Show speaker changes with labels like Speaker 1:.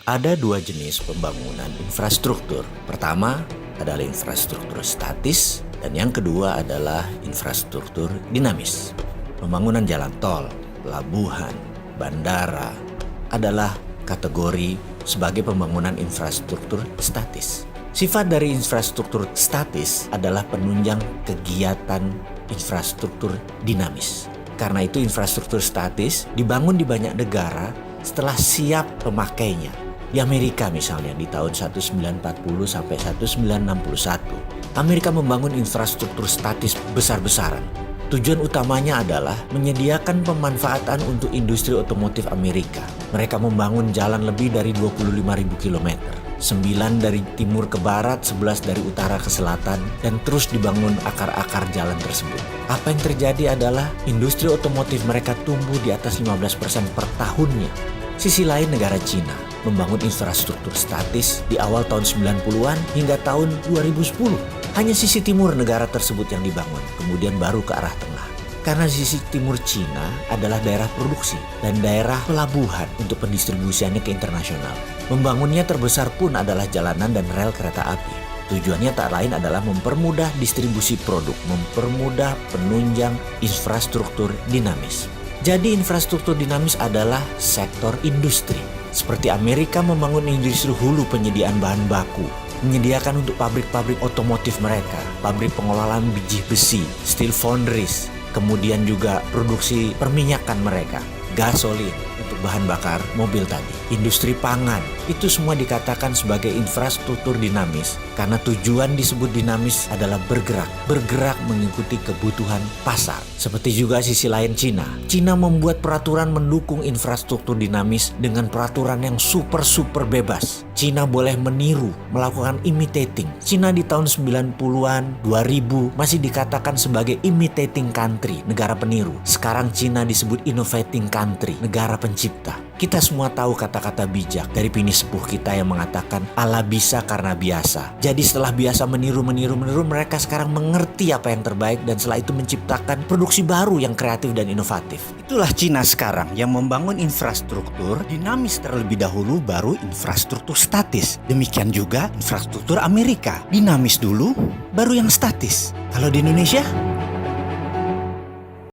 Speaker 1: Ada dua jenis pembangunan infrastruktur. Pertama adalah infrastruktur statis dan yang kedua adalah infrastruktur dinamis. Pembangunan jalan tol, pelabuhan, bandara adalah kategori sebagai pembangunan infrastruktur statis. Sifat dari infrastruktur statis adalah penunjang kegiatan infrastruktur dinamis. Karena itu infrastruktur statis dibangun di banyak negara setelah siap pemakainya. Di Amerika misalnya di tahun 1940 sampai 1961, Amerika membangun infrastruktur statis besar-besaran. Tujuan utamanya adalah menyediakan pemanfaatan untuk industri otomotif Amerika. Mereka membangun jalan lebih dari 25.000 km. 9 dari timur ke barat, 11 dari utara ke selatan, dan terus dibangun akar-akar jalan tersebut. Apa yang terjadi adalah industri otomotif mereka tumbuh di atas 15% per tahunnya. Sisi lain negara Cina membangun infrastruktur statis di awal tahun 90-an hingga tahun 2010. Hanya sisi timur negara tersebut yang dibangun, kemudian baru ke arah tengah. Karena sisi timur Cina adalah daerah produksi dan daerah pelabuhan untuk pendistribusiannya ke internasional. Membangunnya terbesar pun adalah jalanan dan rel kereta api. Tujuannya tak lain adalah mempermudah distribusi produk, mempermudah penunjang infrastruktur dinamis. Jadi infrastruktur dinamis adalah sektor industri. Seperti Amerika membangun industri hulu penyediaan bahan baku, menyediakan untuk pabrik-pabrik otomotif mereka, pabrik pengolahan biji besi, steel foundries, kemudian juga produksi perminyakan mereka, gasolin untuk bahan bakar mobil tadi, industri pangan, itu semua dikatakan sebagai infrastruktur dinamis karena tujuan disebut dinamis adalah bergerak mengikuti kebutuhan pasar. Seperti juga sisi lain Cina. Cina membuat peraturan mendukung infrastruktur dinamis dengan peraturan yang super bebas. Cina boleh meniru, melakukan imitating. Cina di tahun 90-an, 2000 masih dikatakan sebagai imitating country, negara peniru. Sekarang Cina disebut innovating country, negara pencipta. Kita semua tahu kata-kata bijak dari Pini Sepuh kita yang mengatakan Allah bisa karena biasa. Jadi setelah biasa meniru, mereka sekarang mengerti apa yang terbaik dan setelah itu menciptakan produksi baru yang kreatif dan inovatif. Itulah Cina sekarang yang membangun infrastruktur dinamis terlebih dahulu baru infrastruktur statis. Demikian juga infrastruktur Amerika. Dinamis dulu baru yang statis. Kalau di Indonesia